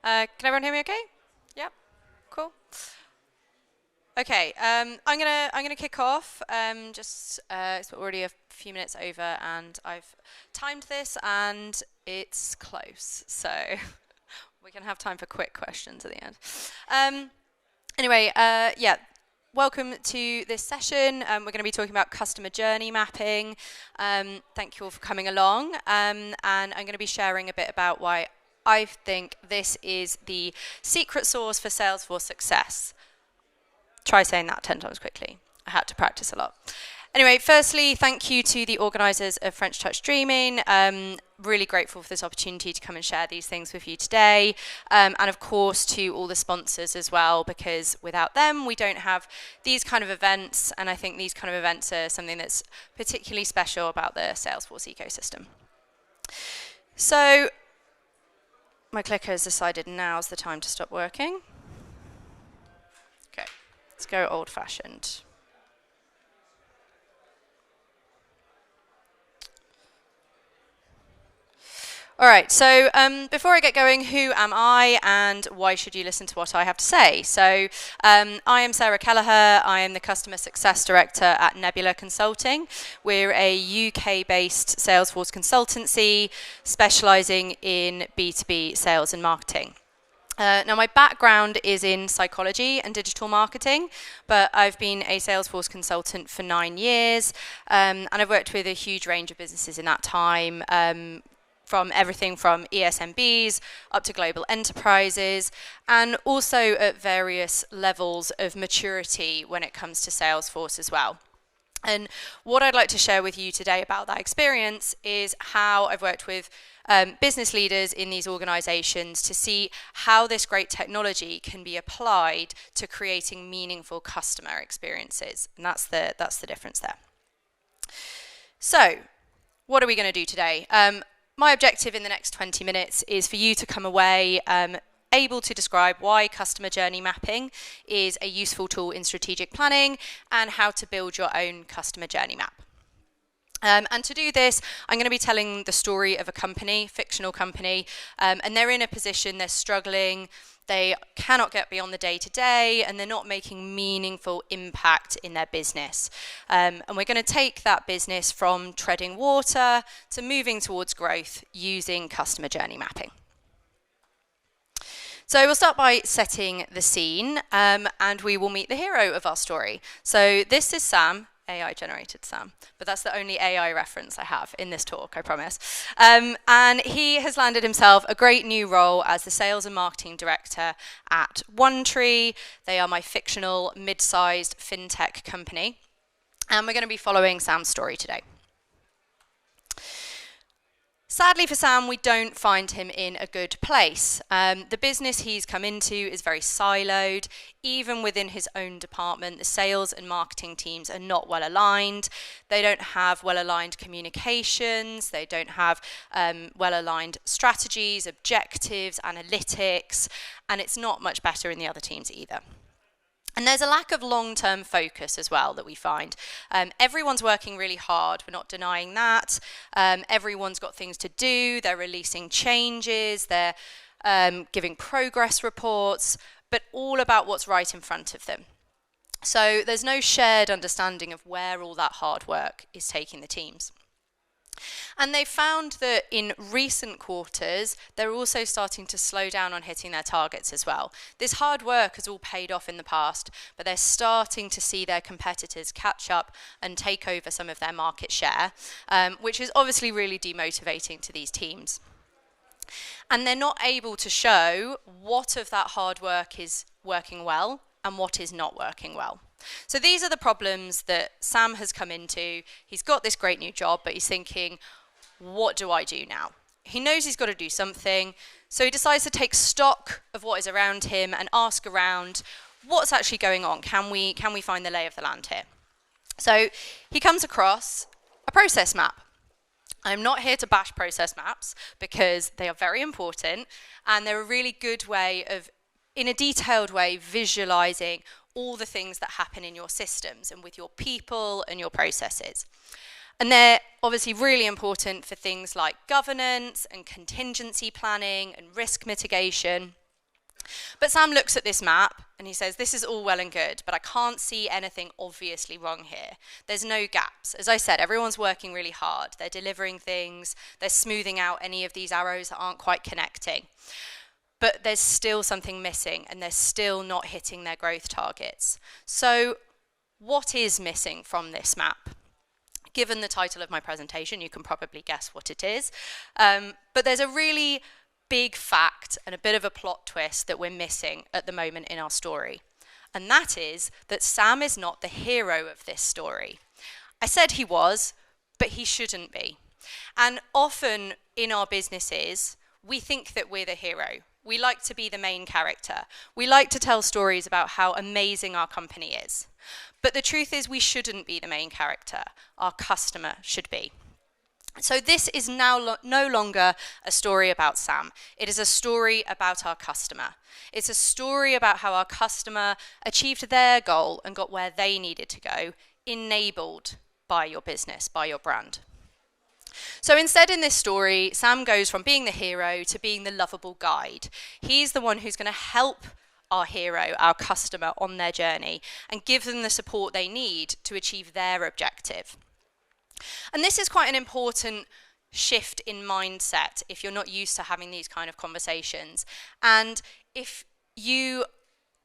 Can everyone hear me okay? Yep, cool. Okay, I'm gonna kick off. It's already a few minutes over, and I've timed this, and it's close, so we can have time for quick questions at the end. Um, yeah. Welcome to this session. We're going to be talking about customer journey mapping. Thank you all for coming along. And I'm going to be sharing a bit about why I think this is the secret sauce for Salesforce success. Try saying that 10 times quickly. I had to practice a lot. Anyway, firstly, thank you to the organisers of French Touch Dreamin. Really grateful for this opportunity to come and share these things with you today. And of course, to all the sponsors as well, because without them, we don't have these kind of events. And I think these kind of events are something that's particularly special about the Salesforce ecosystem. So, my clicker has decided now's the time to stop working. Okay, let's go old-fashioned. All right, so before I get going, who am I and why should you listen to what I have to say? So I am Sarah Kelleher. I am the Customer Success Director at Nebula Consulting. We're a UK-based Salesforce consultancy specialising in B2B sales and marketing. Now, my background is in psychology and digital marketing, but I've been a Salesforce consultant for 9 years, and I've worked with a huge range of businesses in that time, from everything from ESMBs up to global enterprises, and also at various levels of maturity when it comes to Salesforce as well. And what I'd like to share with you today about that experience is how I've worked with business leaders in these organizations to see how this great technology can be applied to creating meaningful customer experiences. And that's the difference there. So, what are we going to do today? My objective in the next 20 minutes is for you to come away able to describe why customer journey mapping is a useful tool in strategic planning and how to build your own customer journey map. And to do this, I'm going to be telling the story of a company, fictional company, and they're in a position, they're struggling, they cannot get beyond the day-to-day, and they're not making meaningful impact in their business. And we're going to take that business from treading water to moving towards growth using customer journey mapping. So we'll start by setting the scene, and we will meet the hero of our story. So this is Sam. AI-generated Sam, but that's the only AI reference I have in this talk, I promise. And he has landed himself a great new role as the Sales and Marketing Director at OneTree. They are my fictional, mid-sized fintech company. And we're going to be following Sam's story today. Sadly for Sam, we don't find him in a good place. The business he's come into is very siloed. Even within his own department, the sales and marketing teams are not well aligned. They don't have well aligned communications. They don't have well aligned strategies, objectives, analytics, and it's not much better in the other teams either. And there's a lack of long-term focus as well that we find. Everyone's working really hard. We're not denying that. Everyone's got things to do. They're releasing changes. They're giving progress reports, but all about what's right in front of them. So there's no shared understanding of where all that hard work is taking the teams. And they found that in recent quarters, they're also starting to slow down on hitting their targets as well. This hard work has all paid off in the past, but they're starting to see their competitors catch up and take over some of their market share, which is obviously really demotivating to these teams. And they're not able to show what of that hard work is working well and what is not working well. So these are the problems that Sam has come into. He's got this great new job, but he's thinking, what do I do now? He knows he's got to do something, so he decides to take stock of what is around him and ask around, what's actually going on? Can we find the lay of the land here? So he comes across a process map. I'm not here to bash process maps because they are very important and they're a really good way of, in a detailed way, visualizing all the things that happen in your systems and with your people and your processes. And they're obviously really important for things like governance and contingency planning and risk mitigation. But Sam looks at this map and he says, this is all well and good, but I can't see anything obviously wrong here. There's no gaps. As I said, everyone's working really hard. They're delivering things. They're smoothing out any of these arrows that aren't quite connecting. But there's still something missing and they're still not hitting their growth targets. So what is missing from this map? Given the title of my presentation, you can probably guess what it is. But there's a really big fact and a bit of a plot twist that we're missing at the moment in our story. And that is that Sam is not the hero of this story. I said he was, but he shouldn't be. And often in our businesses, we think that we're the hero. We like to be the main character. We like to tell stories about how amazing our company is. But the truth is we shouldn't be the main character. Our customer should be. So this is now no longer a story about Sam. It is a story about our customer. It's a story about how our customer achieved their goal and got where they needed to go, enabled by your business, by your brand. So instead in this story, Sam goes from being the hero to being the lovable guide. He's the one who's going to help our hero, our customer, on their journey and give them the support they need to achieve their objective. And this is quite an important shift in mindset if you're not used to having these kind of conversations. And if you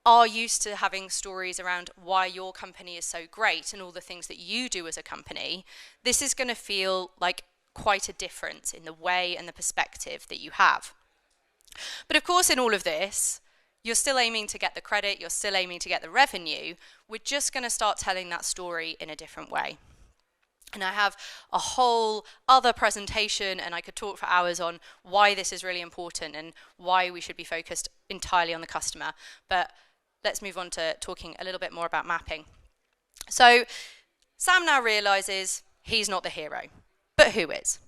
are used to having stories around why your company is so great and all the things that you do as a company, this is going to feel like quite a difference in the way and the perspective that you have. But of course, in all of this, you're still aiming to get the credit, you're still aiming to get the revenue. We're just going to start telling that story in a different way. And I have a whole other presentation, and I could talk for hours on why this is really important and why we should be focused entirely on the customer. But let's move on to talking a little bit more about mapping. So Sam now realizes he's not the hero, but who is?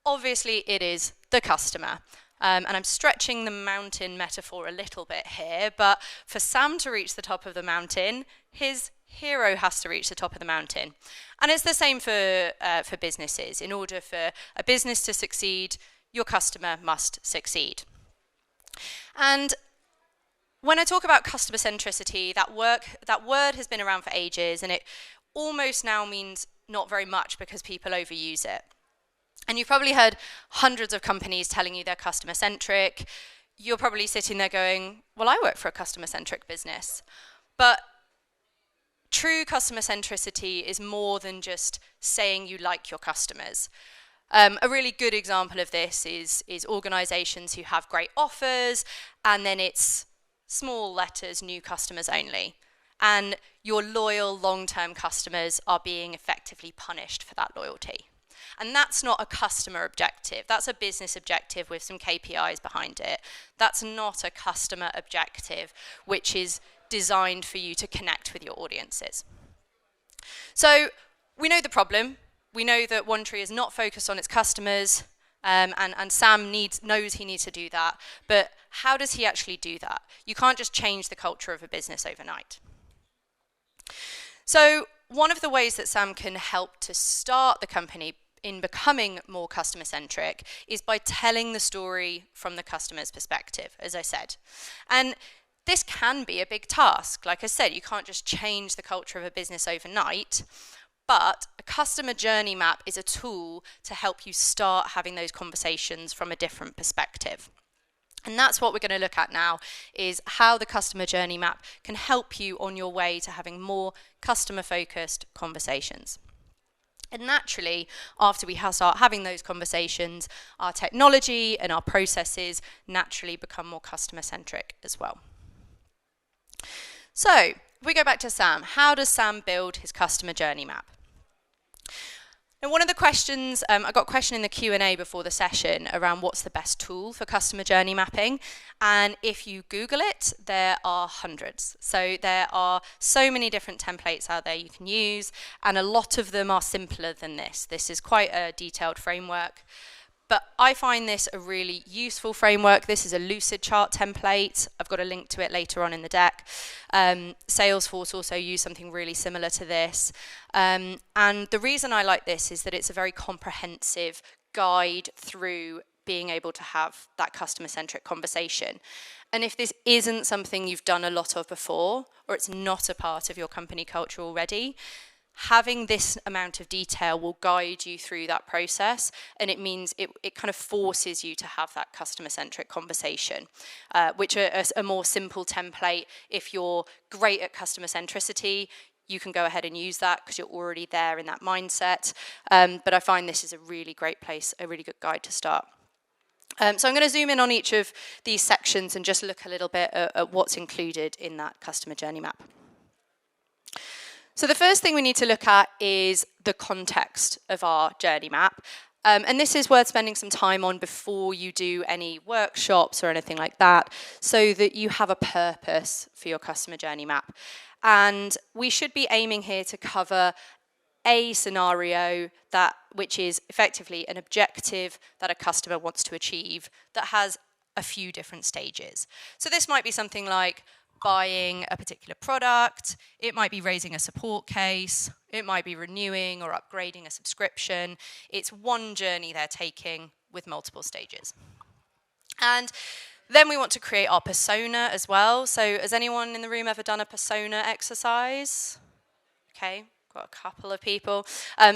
Obviously, it is the customer. And I'm stretching the mountain metaphor a little bit here, but for Sam to reach the top of the mountain, his hero has to reach the top of the mountain. And it's the same for businesses. In order for a business to succeed, your customer must succeed. And when I talk about customer centricity, that word has been around for ages, and it almost now means not very much because people overuse it. And you've probably heard hundreds of companies telling you they're customer centric. You're probably sitting there going, well, I work for a customer centric business. But true customer centricity is more than just saying you like your customers. A really good example of this is organizations who have great offers, and then it's small letters, new customers only. And your loyal long-term customers are being effectively punished for that loyalty. And that's not a customer objective. That's a business objective with some KPIs behind it. That's not a customer objective, which is designed for you to connect with your audiences. So we know the problem. We know that OneTree is not focused on its customers, and Sam knows he needs to do that. But how does he actually do that? You can't just change the culture of a business overnight. So one of the ways that Sam can help to start the company in becoming more customer-centric is by telling the story from the customer's perspective, as I said. And this can be a big task. Like I said, you can't just change the culture of a business overnight, but a customer journey map is a tool to help you start having those conversations from a different perspective. And that's what we're going to look at now, is how the customer journey map can help you on your way to having more customer-focused conversations. And naturally, after we start having those conversations, our technology and our processes naturally become more customer-centric as well. So, if we go back to Sam, how does Sam build his customer journey map? And one of the questions, I got a question in the Q&A before the session around what's the best tool for customer journey mapping. And if you Google it, there are hundreds. So there are so many different templates out there you can use, and a lot of them are simpler than this. This is quite a detailed framework. But I find this a really useful framework. This is a lucid chart template. I've got a link to it later on in the deck. Salesforce also use something really similar to this. And the reason I like this is that it's a very comprehensive guide through being able to have that customer-centric conversation. And if this isn't something you've done a lot of before, or it's not a part of your company culture already, having this amount of detail will guide you through that process, and it means it kind of forces you to have that customer-centric conversation, which a more simple template, if you're great at customer centricity, you can go ahead and use that because you're already there in that mindset. But I find this is a really great place, a really good guide to start. So I'm going to zoom in on each of these sections and just look a little bit at what's included in that customer journey map. So the first thing we need to look at is the context of our journey map. And this is worth spending some time on before you do any workshops or anything like that, so that you have a purpose for your customer journey map. And we should be aiming here to cover a scenario which is effectively an objective that a customer wants to achieve that has a few different stages. So this might be something like buying a particular product, it might be raising a support case, it might be renewing or upgrading a subscription. It's one journey they're taking with multiple stages. And then we want to create our persona as well. So has anyone in the room ever done a persona exercise? Okay, got a couple of people.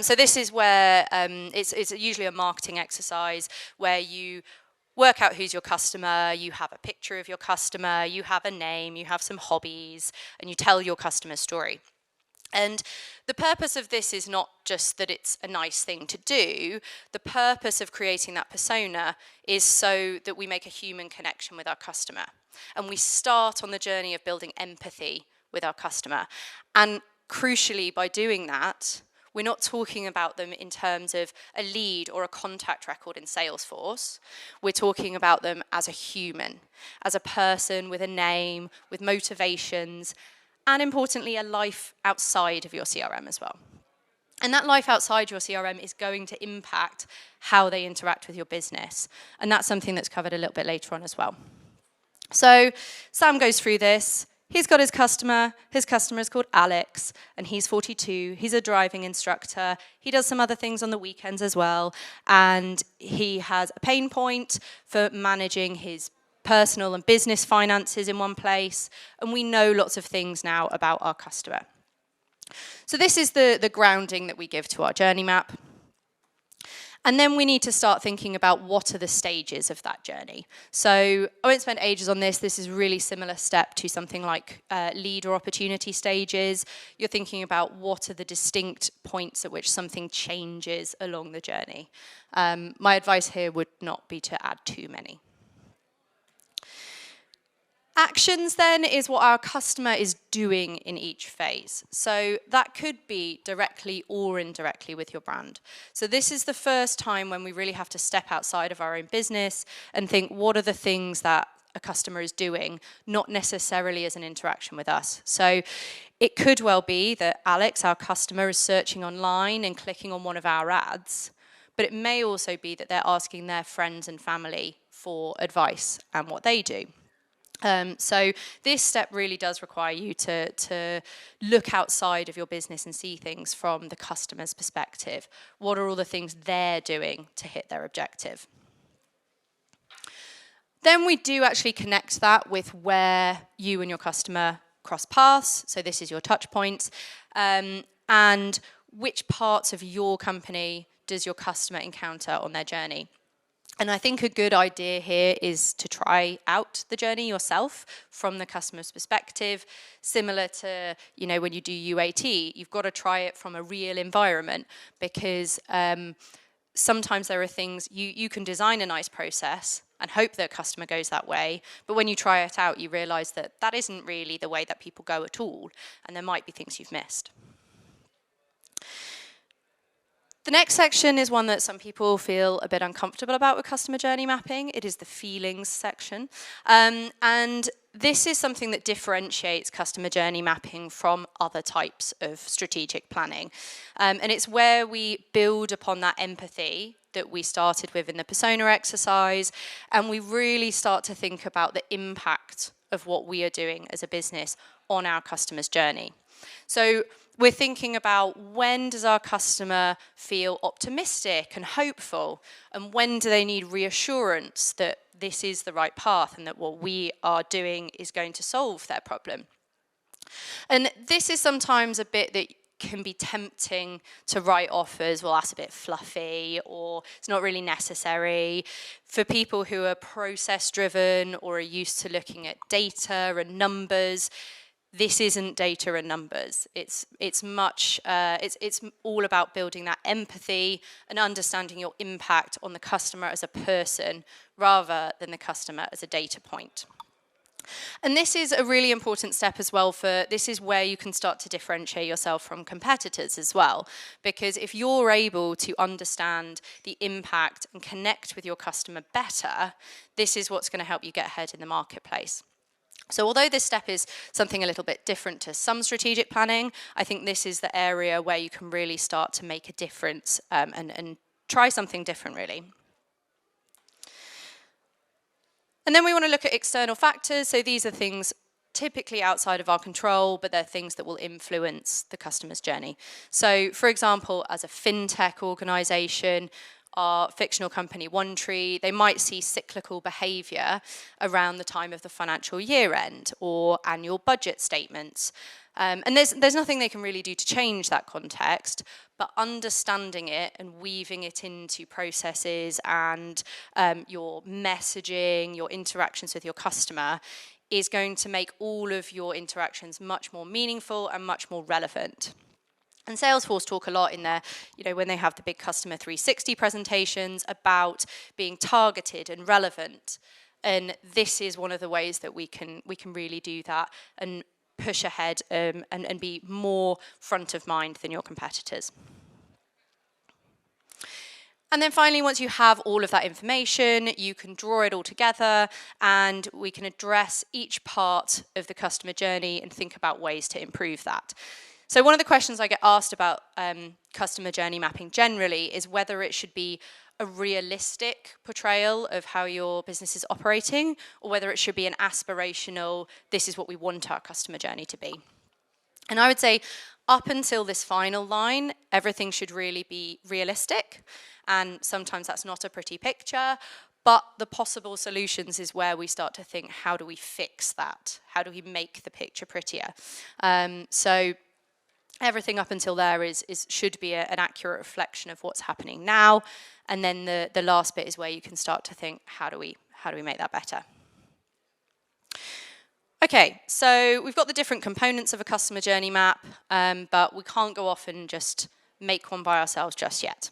So this is where it's usually a marketing exercise where you work out who's your customer, you have a picture of your customer, you have a name, you have some hobbies, and you tell your customer's story. And the purpose of this is not just that it's a nice thing to do. The purpose of creating that persona is so that we make a human connection with our customer. And we start on the journey of building empathy with our customer. And crucially, by doing that, we're not talking about them in terms of a lead or a contact record in Salesforce. We're talking about them as a human, as a person with a name, with motivations, and importantly, a life outside of your CRM as well. And that life outside your CRM is going to impact how they interact with your business. And that's something that's covered a little bit later on as well. So Sam goes through this. He's got his customer. His customer is called Alex, and he's 42. He's a driving instructor. He does some other things on the weekends as well. And he has a pain point for managing his personal and business finances in one place, and we know lots of things now about our customer. So this is the grounding that we give to our journey map. And then we need to start thinking about what are the stages of that journey. So I won't spend ages on this. This is a really similar step to something like lead or opportunity stages. You're thinking about what are the distinct points at which something changes along the journey. My advice here would not be to add too many. Actions then is what our customer is doing in each phase. So that could be directly or indirectly with your brand. So this is the first time when we really have to step outside of our own business and think, what are the things that a customer is doing, not necessarily as an interaction with us. So it could well be that Alex, our customer, is searching online and clicking on one of our ads, but it may also be that they're asking their friends and family for advice and what they do. So this step really does require you to look outside of your business and see things from the customer's perspective. What are all the things they're doing to hit their objective? Then we do actually connect that with where you and your customer cross paths. So this is your touch points. And which parts of your company does your customer encounter on their journey? And I think a good idea here is to try out the journey yourself from the customer's perspective. Similar to, when you do UAT, you've got to try it from a real environment, because sometimes there are things, you can design a nice process and hope that a customer goes that way, but when you try it out, you realise that that isn't really the way that people go at all, and there might be things you've missed. The next section is one that some people feel a bit uncomfortable about with customer journey mapping. It is the feelings section. And this is something that differentiates customer journey mapping from other types of strategic planning. And it's where we build upon that empathy that we started with in the persona exercise, and we really start to think about the impact of what we are doing as a business on our customer's journey. So we're thinking about, when does our customer feel optimistic and hopeful, and when do they need reassurance that this is the right path and that what we are doing is going to solve their problem. And this is sometimes a bit that can be tempting to write off as, well, that's a bit fluffy, or it's not really necessary. For people who are process driven or are used to looking at data and numbers, this isn't data and numbers. It's all about building that empathy and understanding your impact on the customer as a person rather than the customer as a data point. And this is a really important step as well, this is where you can start to differentiate yourself from competitors as well. Because if you're able to understand the impact and connect with your customer better, this is what's going to help you get ahead in the marketplace. So although this step is something a little bit different to some strategic planning, I think this is the area where you can really start to make a difference and try something different, really. And then we want to look at external factors. So these are things typically outside of our control, but they're things that will influence the customer's journey. So for example, as a fintech organization, our fictional company OneTree, they might see cyclical behavior around the time of the financial year end or annual budget statements. And there's nothing they can really do to change that context, but understanding it and weaving it into processes and your messaging, your interactions with your customer is going to make all of your interactions much more meaningful and much more relevant. And Salesforce talk a lot in their, when they have the big Customer 360 presentations about being targeted and relevant. And this is one of the ways that we can really do that and push ahead and be more front of mind than your competitors. And then finally, once you have all of that information, you can draw it all together and we can address each part of the customer journey and think about ways to improve that. So one of the questions I get asked about customer journey mapping generally is whether it should be a realistic portrayal of how your business is operating, or whether it should be an aspirational, this is what we want our customer journey to be. And I would say up until this final line, everything should really be realistic. And sometimes that's not a pretty picture, but the possible solutions is where we start to think, how do we fix that? How do we make the picture prettier? So everything up until there should be an accurate reflection of what's happening now, and then the last bit is where you can start to think, how do we make that better? Okay, so we've got the different components of a customer journey map, but we can't go off and just make one by ourselves just yet.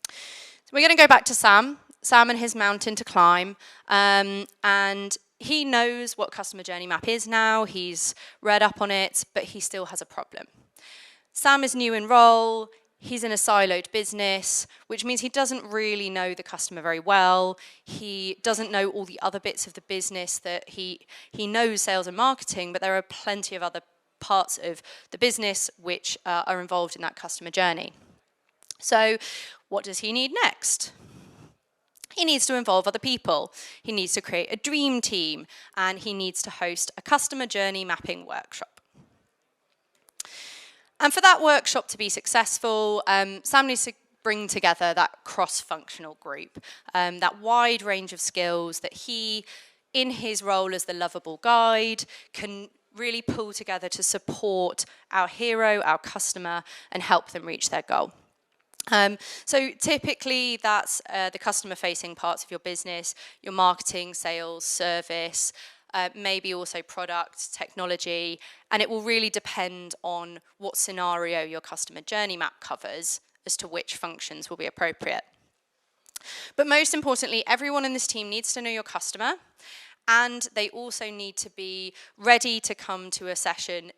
So we're going to go back to Sam and his mountain to climb, and he knows what customer journey map is now, he's read up on it, but he still has a problem. Sam is new in role, he's in a siloed business, which means he doesn't really know the customer very well. He doesn't know all the other bits of the business that he knows sales and marketing, but there are plenty of other parts of the business which are involved in that customer journey. So what does he need next? He needs to involve other people. He needs to create a dream team, and he needs to host a customer journey mapping workshop. And for that workshop to be successful, Sam needs to bring together that cross-functional group, that wide range of skills that he, in his role as the lovable guide, can really pull together to support our hero, our customer, and help them reach their goal. So typically that's the customer-facing parts of your business, your marketing, sales, service, maybe also product, technology, and it will really depend on what scenario your customer journey map covers as to which functions will be appropriate. But most importantly, everyone in this team needs to know your customer, and they also need to be ready to come to a session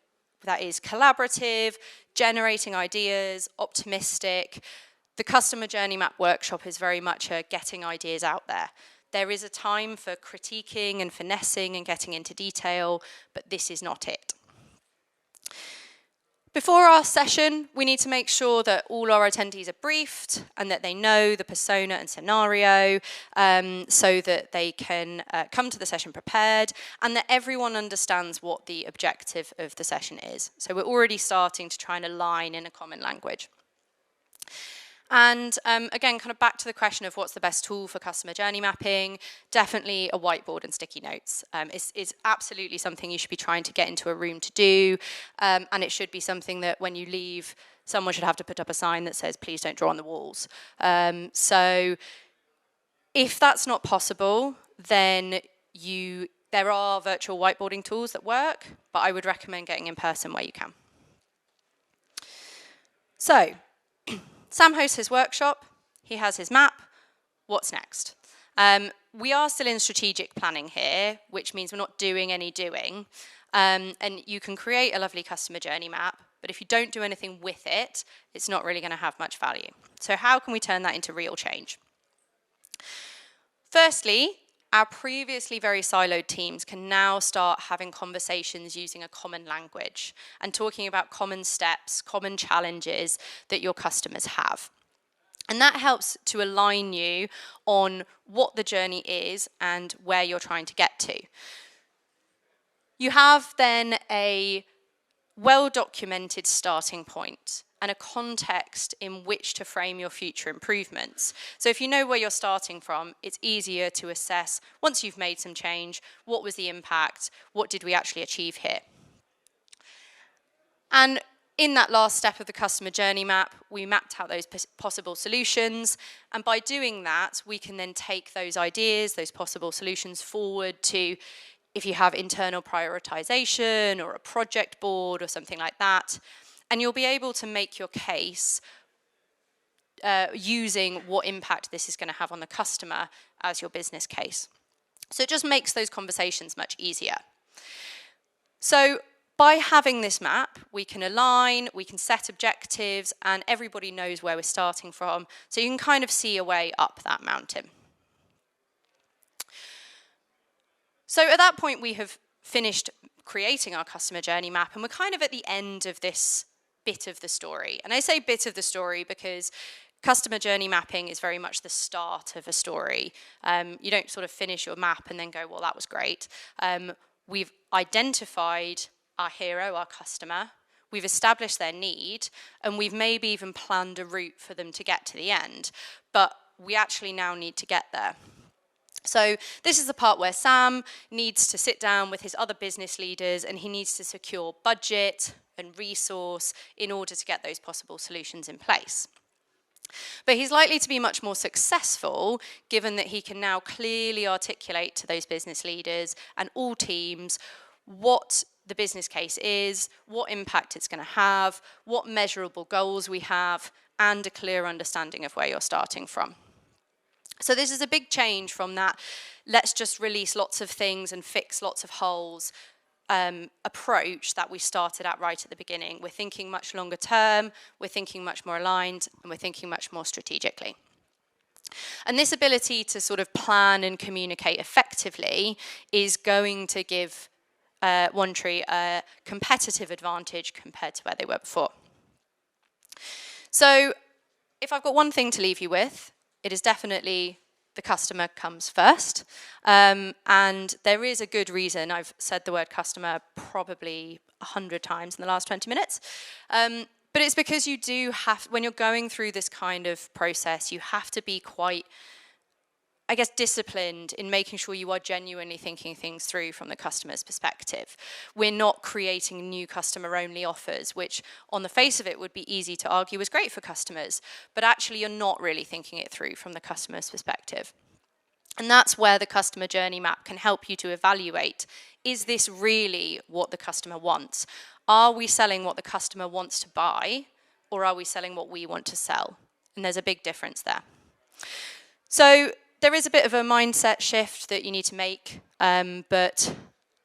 that is collaborative, generating ideas, optimistic. The customer journey map workshop is very much a getting ideas out there. There is a time for critiquing and finessing and getting into detail, but this is not it. Before our session, we need to make sure that all our attendees are briefed and that they know the persona and scenario so that they can come to the session prepared and that everyone understands what the objective of the session is. So we're already starting to try and align in a common language. And again, kind of back to the question of what's the best tool for customer journey mapping, definitely a whiteboard and sticky notes. It's absolutely something you should be trying to get into a room to do, and it should be something that when you leave, someone should have to put up a sign that says, please don't draw on the walls. So if that's not possible, then there are virtual whiteboarding tools that work, but I would recommend getting in person where you can. So, Sam hosts his workshop, he has his map, what's next? We are still in strategic planning here, which means we're not doing any doing, and you can create a lovely customer journey map, but if you don't do anything with it, it's not really going to have much value. So how can we turn that into real change? Firstly, our previously very siloed teams can now start having conversations using a common language and talking about common steps, common challenges that your customers have. And that helps to align you on what the journey is and where you're trying to get to. You have then a well-documented starting point and a context in which to frame your future improvements. So if you know where you're starting from, it's easier to assess, once you've made some change, what was the impact, what did we actually achieve here? And in that last step of the customer journey map, we mapped out those possible solutions, and by doing that, we can then take those ideas, those possible solutions forward to, if you have internal prioritization or a project board or something like that, and you'll be able to make your case using what impact this is going to have on the customer as your business case. So it just makes those conversations much easier. So by having this map, we can align, we can set objectives, and everybody knows where we're starting from, so you can kind of see a way up that mountain. So at that point, we have finished creating our customer journey map, and we're kind of at the end of this bit of the story. And I say bit of the story because customer journey mapping is very much the start of a story. You don't sort of finish your map and then go, well, that was great. We've identified our hero, our customer, we've established their need, and we've maybe even planned a route for them to get to the end. But we actually now need to get there. So this is the part where Sam needs to sit down with his other business leaders and he needs to secure budget and resource in order to get those possible solutions in place. But he's likely to be much more successful given that he can now clearly articulate to those business leaders and all teams what the business case is, what impact it's going to have, what measurable goals we have, and a clear understanding of where you're starting from. So this is a big change from that let's just release lots of things and fix lots of holes approach that we started at right at the beginning. We're thinking much longer term, we're thinking much more aligned, and we're thinking much more strategically. And this ability to sort of plan and communicate effectively is going to give OneTree a competitive advantage compared to where they were before. So if I've got one thing to leave you with, it is definitely the customer comes first. And there is a good reason I've said the word customer probably 100 times in the last 20 minutes. But it's because you do have, when you're going through this kind of process, you have to be quite, I guess, disciplined in making sure you are genuinely thinking things through from the customer's perspective. We're not creating new customer-only offers, which on the face of it would be easy to argue is great for customers, but actually you're not really thinking it through from the customer's perspective. And that's where the customer journey map can help you to evaluate, is this really what the customer wants? Are we selling what the customer wants to buy, or are we selling what we want to sell? And there's a big difference there. So there is a bit of a mindset shift that you need to make, but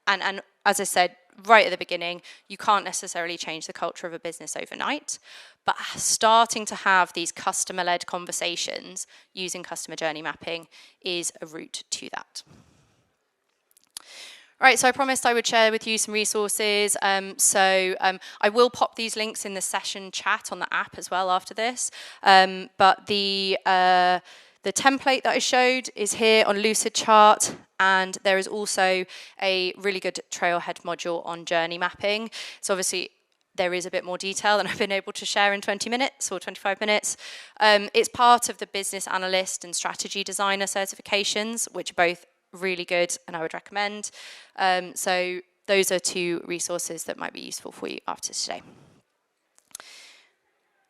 as I said right at the beginning, you can't necessarily change the culture of a business overnight, but starting to have these customer-led conversations using customer journey mapping is a route to that. Right, so I promised I would share with you some resources. I will pop these links in the session chat on the app as well after this. But the template that I showed is here on Lucidchart, and there is also a really good Trailhead module on journey mapping. So obviously, there is a bit more detail than I've been able to share in 20 minutes or 25 minutes. It's part of the business analyst and strategy designer certifications, which are both really good and I would recommend. So those are two resources that might be useful for you after today.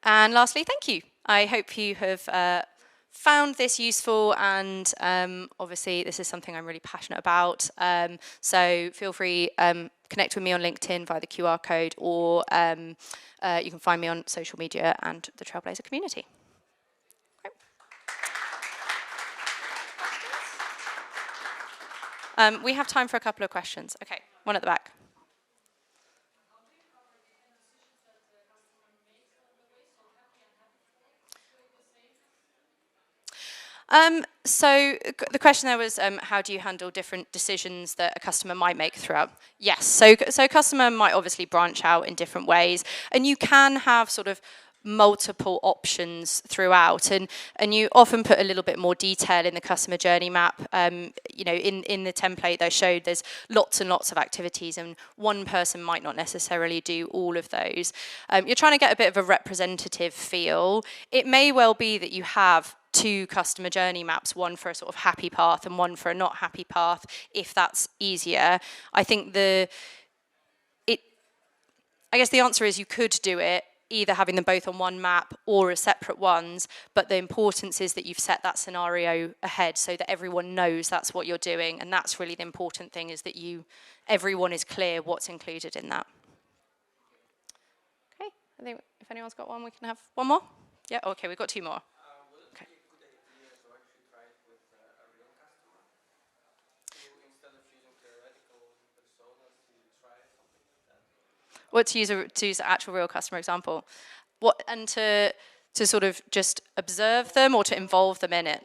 And lastly, thank you. I hope you have found this useful, and obviously this is something I'm really passionate about. So feel free, connect with me on LinkedIn via the QR code, or you can find me on social media and the Trailblazer community. We have time for a couple of questions. Okay, one at the back. So the question there was, how do you handle different decisions that a customer might make throughout? Yes, so a customer might obviously branch out in different ways, and you can have sort of multiple options throughout, and you often put a little bit more detail in the customer journey map. You know, in the template that I showed, there's lots and lots of activities, and one person might not necessarily do all of those. You're trying to get a bit of a representative feel. It may well be that you have two customer journey maps, one for a sort of happy path and one for a not happy path, if that's easier. I think I guess the answer is you could do it either having them both on one map or as separate ones, but the importance is that you've set that scenario ahead so that everyone knows that's what you're doing, and that's really the important thing, is that everyone is clear what's included in that. Okay, I think if anyone's got one, we can have one more. Yeah, okay, we've got two more. Okay. What, to use an actual real customer example? What, and to sort of just observe them or to involve them in it?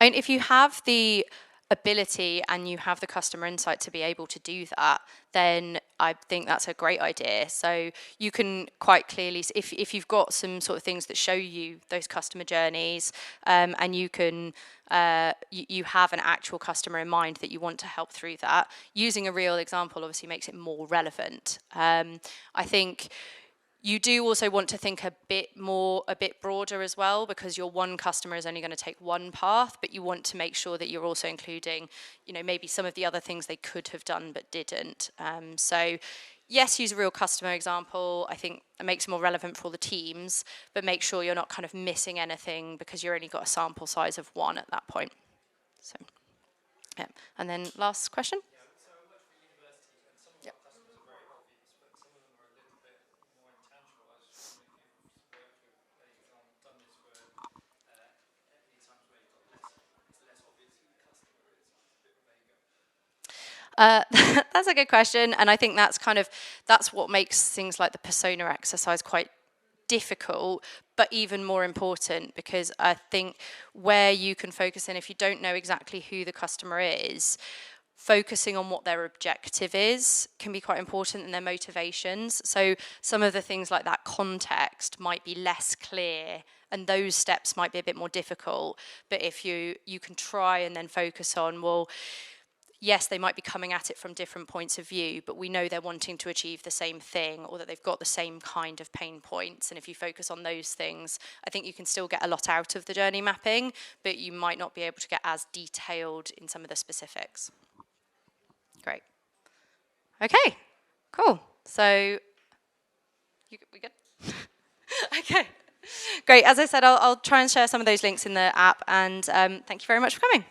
I mean, if you have the ability and you have the customer insight to be able to do that, then I think that's a great idea. So you can quite clearly, if you've got some sort of things that show you those customer journeys, and you can, you have an actual customer in mind that you want to help through that, using a real example obviously makes it more relevant. I think you do also want to think a bit broader as well, because your one customer is only going to take one path, but you want to make sure that you're also including, you know, maybe some of the other things they could have done but didn't. So yes, use a real customer example. I think it makes it more relevant for all the teams, but make sure you're not kind of missing anything because you've only got a sample size of one at that point. So, yeah. And then last question. That's a good question, and I think that's what makes things like the persona exercise quite difficult, but even more important, because I think where you can focus in, if you don't know exactly who the customer is, focusing on what their objective is can be quite important, and their motivations. So some of the things like that context might be less clear, and those steps might be a bit more difficult. But if you can try and then focus on, well, yes, they might be coming at it from different points of view, but we know they're wanting to achieve the same thing, or that they've got the same kind of pain points. And if you focus on those things, I think you can still get a lot out of the journey mapping, but you might not be able to get as detailed in some of the specifics. Great. Okay, cool. So, we good? Okay, great. As I said, I'll try and share some of those links in the app, and thank you very much for coming.